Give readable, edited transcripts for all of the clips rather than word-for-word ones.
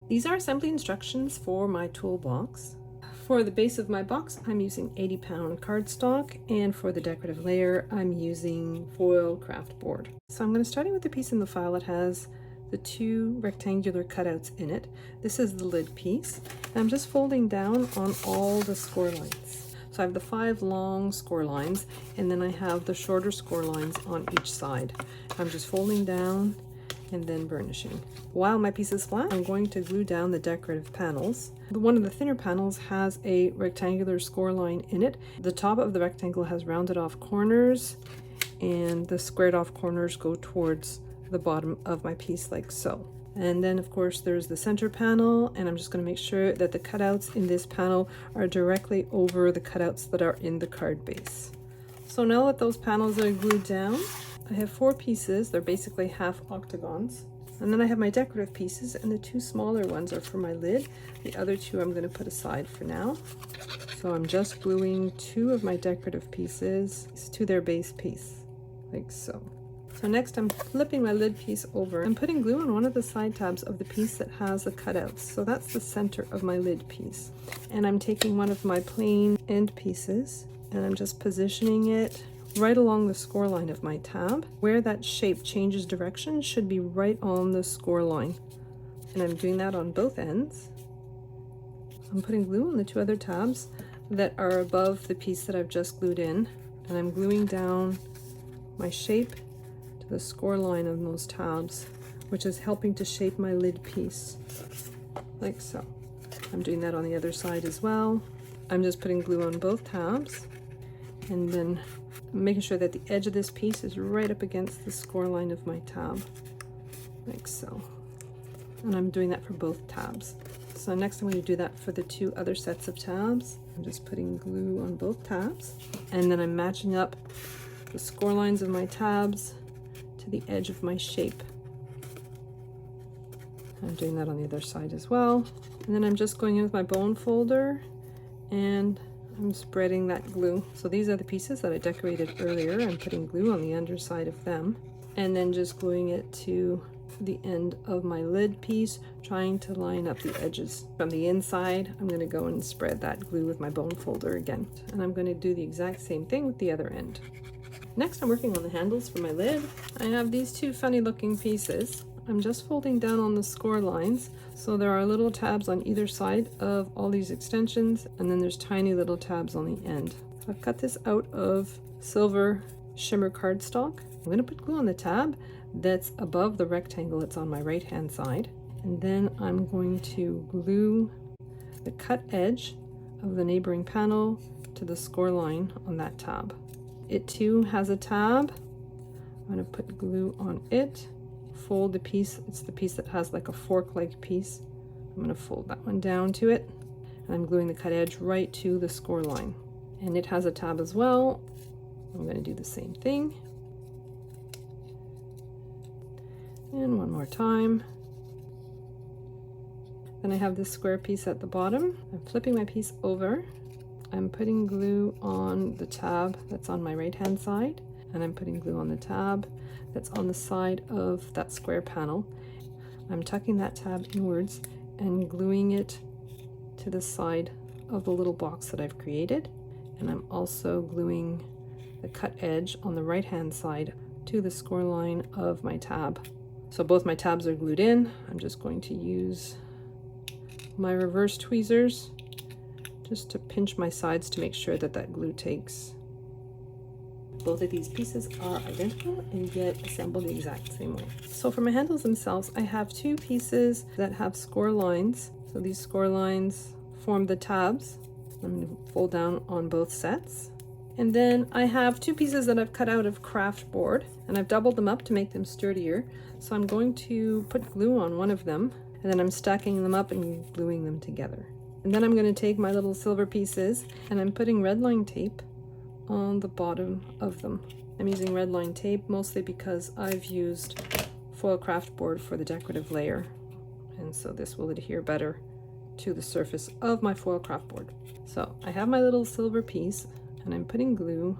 These are assembly instructions for my toolbox. For the base of my box, I'm using 80-pound cardstock, and for the decorative layer, I'm using foil craft board. So I'm going to start with the piece in the file that has the two rectangular cutouts in it. This is the lid piece, and I'm just folding down on all the score lines. So I have the 5 long score lines, and then I have the shorter score lines on each side. I'm just folding down and then burnishing. While my piece is flat, I'm going to glue down the decorative panels. One of the thinner panels has a rectangular score line in it. The top of the rectangle has rounded off corners, and the squared off corners go towards the bottom of my piece like so. And then of course there's the center panel, and I'm just going to make sure that the cutouts in this panel are directly over the cutouts that are in the card base. So now that those panels are glued down, I have 4 pieces. They're basically half octagons. And then I have my decorative pieces, and the 2 smaller ones are for my lid. The other 2 I'm going to put aside for now. So I'm just gluing 2 of my decorative pieces to their base piece, like so. So next I'm flipping my lid piece over and putting glue on one of the side tabs of the piece that has the cutouts. So that's the center of my lid piece. And I'm taking one of my plain end pieces, and I'm just positioning it right along the score line of my tab. Where that shape changes direction should be right on the score line. And I'm doing that on both ends. I'm putting glue on the 2 other tabs that are above the piece that I've just glued in, and I'm gluing down my shape to the score line of those tabs, which is helping to shape my lid piece, like so. I'm doing that on the other side as well. I'm just putting glue on both tabs, and then making sure that the edge of this piece is right up against the score line of my tab, like so. And I'm doing that for both tabs. So next I'm going to do that for the 2 other sets of tabs. I'm just putting glue on both tabs, and then I'm matching up the score lines of my tabs to the edge of my shape. I'm doing that on the other side as well. And then I'm just going in with my bone folder, and I'm spreading that glue. So these are the pieces that I decorated earlier. I'm putting glue on the underside of them, and then just gluing it to the end of my lid piece, trying to line up the edges. From the inside, I'm going to go and spread that glue with my bone folder again. And I'm going to do the exact same thing with the other end. Next, I'm working on the handles for my lid. I have these 2 funny looking pieces. I'm just folding down on the score lines, so there are little tabs on either side of all these extensions, and then there's tiny little tabs on the end. So I've cut this out of silver shimmer cardstock. I'm going to put glue on the tab that's above the rectangle that's on my right hand side, and then I'm going to glue the cut edge of the neighboring panel to the score line on that tab. It too has a tab. I'm going to put glue on it, fold the piece. It's the piece that has like a fork-like piece. I'm going to fold that one down to it, and I'm gluing the cut edge right to the score line. And it has a tab as well. I'm going to do the same thing. And one more time. Then I have this square piece at the bottom. I'm flipping my piece over. I'm putting glue on the tab that's on my right hand side, and I'm putting glue on the tab that's on the side of that square panel. I'm tucking that tab inwards and gluing it to the side of the little box that I've created. And I'm also gluing the cut edge on the right hand side to the score line of my tab. So both my tabs are glued in. I'm just going to use my reverse tweezers just to pinch my sides to make sure that that glue takes. Both of these pieces are identical and yet assembled the exact same way. So for my handles themselves, I have 2 pieces that have score lines. So these score lines form the tabs. I'm going to fold down on both sets. And then I have 2 pieces that I've cut out of craft board, and I've doubled them up to make them sturdier. So I'm going to put glue on one of them, and then I'm stacking them up and gluing them together. And then I'm going to take my little silver pieces, and I'm putting red line tape on the bottom of them. I'm using red line tape mostly because I've used foil craft board for the decorative layer, and so this will adhere better to the surface of my foil craft board. So I have my little silver piece, and I'm putting glue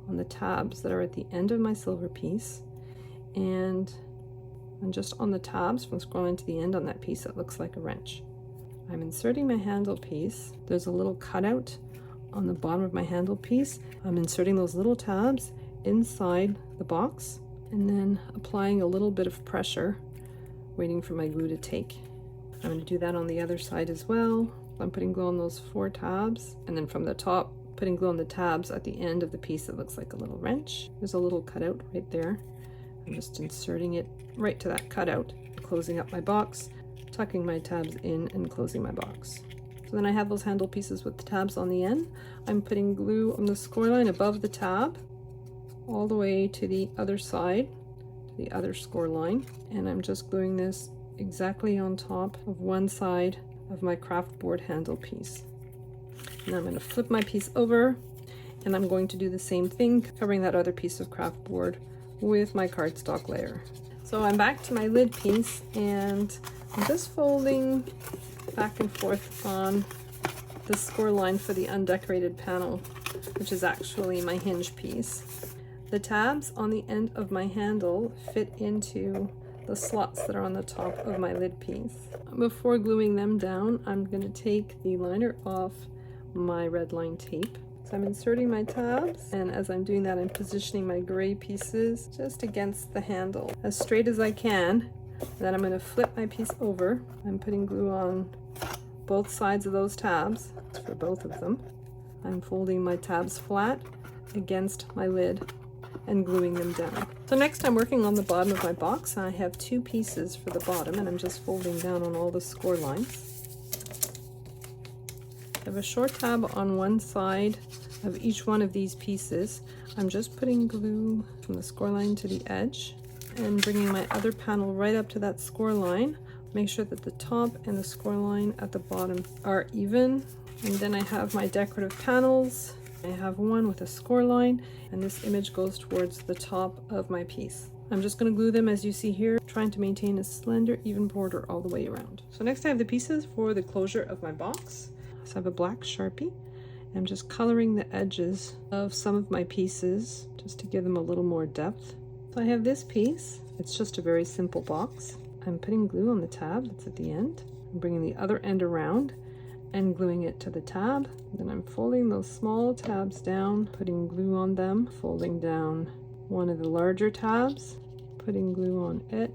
on the tabs that are at the end of my silver piece, and and just on the tabs from scrolling to the end on that piece that looks like a wrench. I'm inserting my handle piece. There's a little cutout on the bottom of my handle piece. I'm inserting those little tabs inside the box and then applying a little bit of pressure, waiting for my glue to take. I'm going to do that on the other side as well. I'm putting glue on those 4 tabs, and then from the top putting glue on the tabs at the end of the piece that looks like a little wrench. There's a little cutout right there. I'm just inserting it right to that cutout, closing up my box, tucking my tabs in and closing my box. So then I have those handle pieces with the tabs on the end. I'm putting glue on the score line above the tab all the way to the other side, to the other score line, and I'm just gluing this exactly on top of one side of my craft board handle piece. And I'm going to flip my piece over, and I'm going to do the same thing, covering that other piece of craft board with my cardstock layer. So I'm back to my lid piece, and I'm just folding back and forth on the score line for the undecorated panel, which is actually my hinge piece. The tabs on the end of my handle fit into the slots that are on the top of my lid piece. Before gluing them down, I'm going to take the liner off my red line tape. So I'm inserting my tabs, and as I'm doing that, I'm positioning my gray pieces just against the handle as straight as I can. Then I'm going to flip my piece over. I'm putting glue on both sides of those tabs for both of them. I'm folding my tabs flat against my lid and gluing them down. So next I'm working on the bottom of my box. I have 2 pieces for the bottom, and I'm just folding down on all the score lines. I have a short tab on one side of each one of these pieces. I'm just putting glue from the score line to the edge and bringing my other panel right up to that score line. Make sure that the top and the score line at the bottom are even. And then I have my decorative panels. I have one with a score line, and this image goes towards the top of my piece. I'm just going to glue them as you see here, trying to maintain a slender, even border all the way around. So next I have the pieces for the closure of my box. So I have a black Sharpie. I'm just coloring the edges of some of my pieces just to give them a little more depth. So I have this piece. It's just a very simple box. I'm putting glue on the tab that's at the end. I'm bringing the other end around and gluing it to the tab. Then I'm folding those small tabs down, putting glue on them, folding down one of the larger tabs, putting glue on it,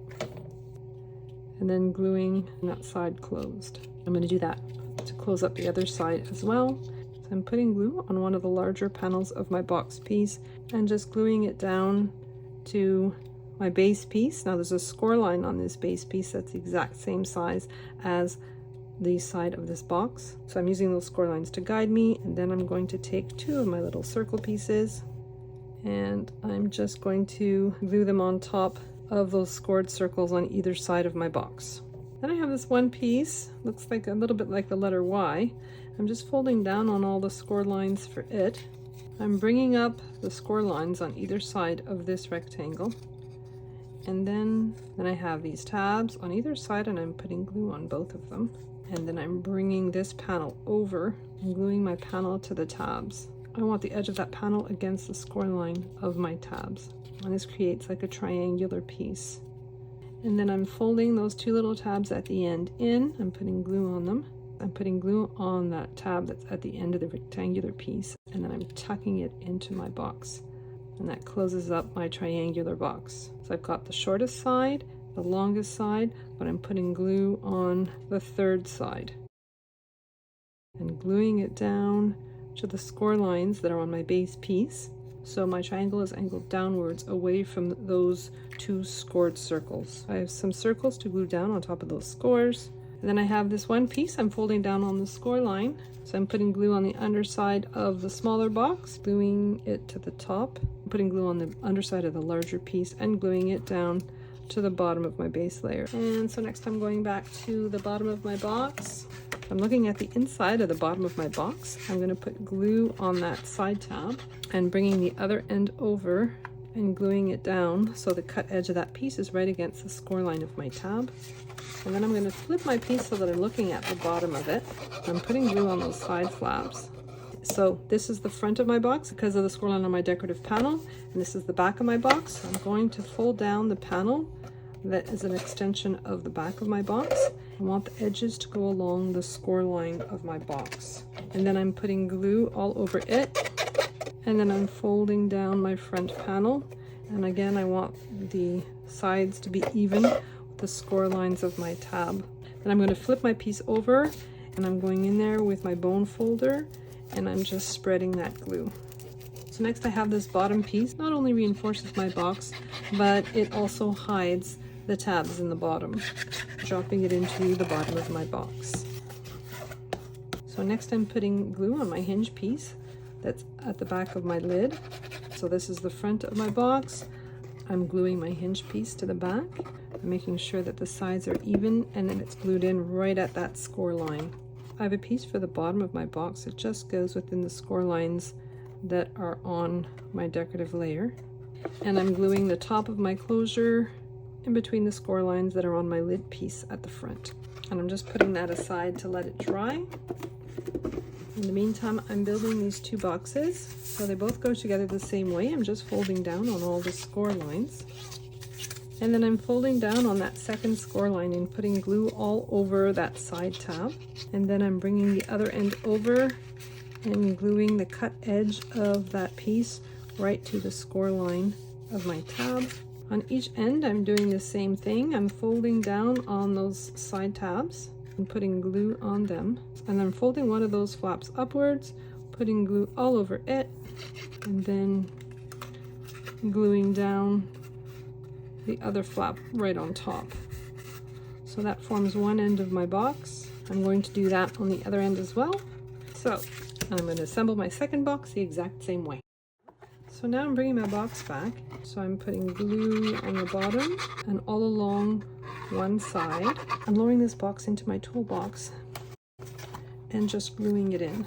and then gluing that side closed. I'm going to do that to close up the other side as well. So I'm putting glue on one of the larger panels of my box piece and just gluing it down to my base piece. Now there's a score line on this base piece that's the exact same size as the side of this box. So I'm using those score lines to guide me, and then I'm going to take 2 of my little circle pieces and I'm just going to glue them on top of those scored circles on either side of my box. Then I have this one piece, looks like a little bit like the letter Y. I'm just folding down on all the score lines for it. I'm bringing up the score lines on either side of this rectangle. And then I have these tabs on either side, and I'm putting glue on both of them. And then I'm bringing this panel over and gluing my panel to the tabs. I want the edge of that panel against the score line of my tabs. And this creates like a triangular piece. And then I'm folding those 2 little tabs at the end in. I'm putting glue on them. I'm putting glue on that tab that's at the end of the rectangular piece, and then I'm tucking it into my box. And that closes up my triangular box. So I've got the shortest side, the longest side, but I'm putting glue on the 3rd side. And gluing it down to the score lines that are on my base piece. So my triangle is angled downwards away from those 2 scored circles. I have some circles to glue down on top of those scores. And then I have this one piece I'm folding down on the score line. So I'm putting glue on the underside of the smaller box, gluing it to the top, putting glue on the underside of the larger piece, and gluing it down to the bottom of my base layer. And so next I'm going back to the bottom of my box. I'm looking at the inside of the bottom of my box. I'm going to put glue on that side tab and bringing the other end over and gluing it down so the cut edge of that piece is right against the score line of my tab. And then I'm going to flip my piece so that I'm looking at the bottom of it. I'm putting glue on those side flaps. So this is the front of my box because of the score line on my decorative panel, and this is the back of my box. So I'm going to fold down the panel that is an extension of the back of my box. I want the edges to go along the score line of my box. And then I'm putting glue all over it. And then I'm folding down my front panel. And again, I want the sides to be even with the score lines of my tab. Then I'm going to flip my piece over, and I'm going in there with my bone folder, and I'm just spreading that glue. So next I have this bottom piece. Not only reinforces my box, but it also hides the tabs in the bottom, dropping it into the bottom of my box. So next I'm putting glue on my hinge piece that's at the back of my lid. So this is the front of my box. I'm gluing my hinge piece to the back, making sure that the sides are even, and then it's glued in right at that score line. I have a piece for the bottom of my box. It just goes within the score lines that are on my decorative layer. And I'm gluing the top of my closure in between the score lines that are on my lid piece at the front. And I'm just putting that aside to let it dry. In the meantime, I'm building these two boxes. So they both go together the same way. I'm just folding down on all the score lines. And then I'm folding down on that second score line and putting glue all over that side tab. And then I'm bringing the other end over and gluing the cut edge of that piece right to the score line of my tab. On each end, I'm doing the same thing. I'm folding down on those side tabs and putting glue on them. And I'm folding one of those flaps upwards, putting glue all over it, and then gluing down the other flap right on top. So that forms one end of my box. I'm going to do that on the other end as well. So I'm going to assemble my second box the exact same way. So now I'm bringing my box back. So I'm putting glue on the bottom and all along one side. I'm lowering this box into my toolbox and just gluing it in.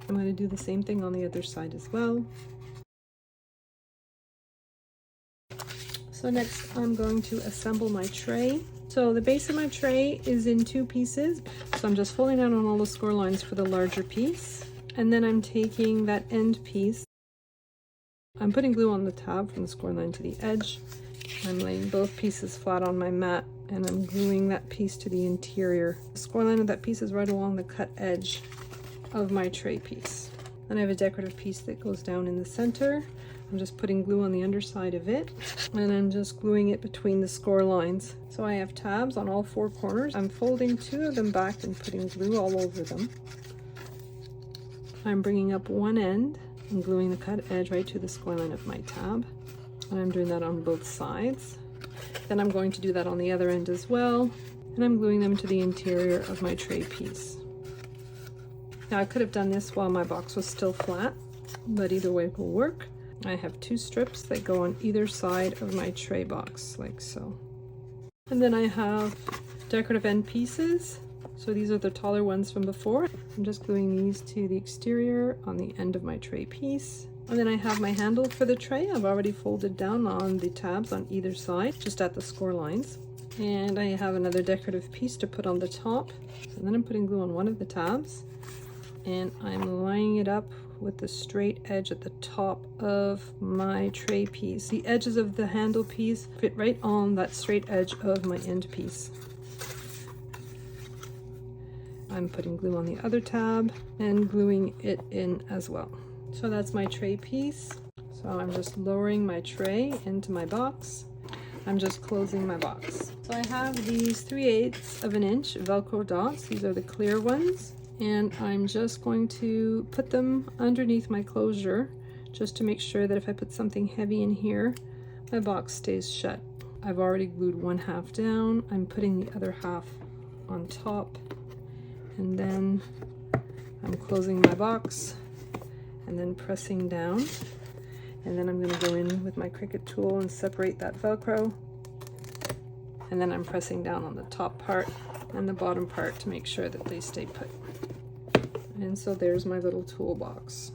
I'm going to do the same thing on the other side as well. So next I'm going to assemble my tray. So the base of my tray is in two pieces. So I'm just folding down on all the score lines for the larger piece. And then I'm taking that end piece. I'm putting glue on the tab from the score line to the edge. I'm laying both pieces flat on my mat and I'm gluing that piece to the interior. The score line of that piece is right along the cut edge of my tray piece. Then I have a decorative piece that goes down in the center. I'm just putting glue on the underside of it, and I'm just gluing it between the score lines. So I have tabs on all four corners. I'm folding two of them back and putting glue all over them. I'm bringing up one end and gluing the cut edge right to the score line of my tab. And I'm doing that on both sides. Then I'm going to do that on the other end as well. And I'm gluing them to the interior of my tray piece. Now I could have done this while my box was still flat, but either way will work. I have two strips that go on either side of my tray box, like so. And then I have decorative end pieces. So these are the taller ones from before. I'm just gluing these to the exterior on the end of my tray piece. And then I have my handle for the tray. I've already folded down on the tabs on either side, just at the score lines. And I have another decorative piece to put on the top. So then I'm putting glue on one of the tabs, and I'm lining it up with the straight edge at the top of my tray piece. The edges of the handle piece fit right on that straight edge of my end piece. I'm putting glue on the other tab and gluing it in as well. So that's my tray piece. So I'm just lowering my tray into my box. I'm just closing my box. So I have these 3/8 of an inch velcro dots. These are the clear ones. And I'm just going to put them underneath my closure just to make sure that if I put something heavy in here, my box stays shut. I've already glued one half down. I'm putting the other half on top, and then I'm closing my box and then pressing down. And then I'm going to go in with my Cricut tool and separate that velcro. And then I'm pressing down on the top part and the bottom part to make sure that they stay put. And so there's my little toolbox.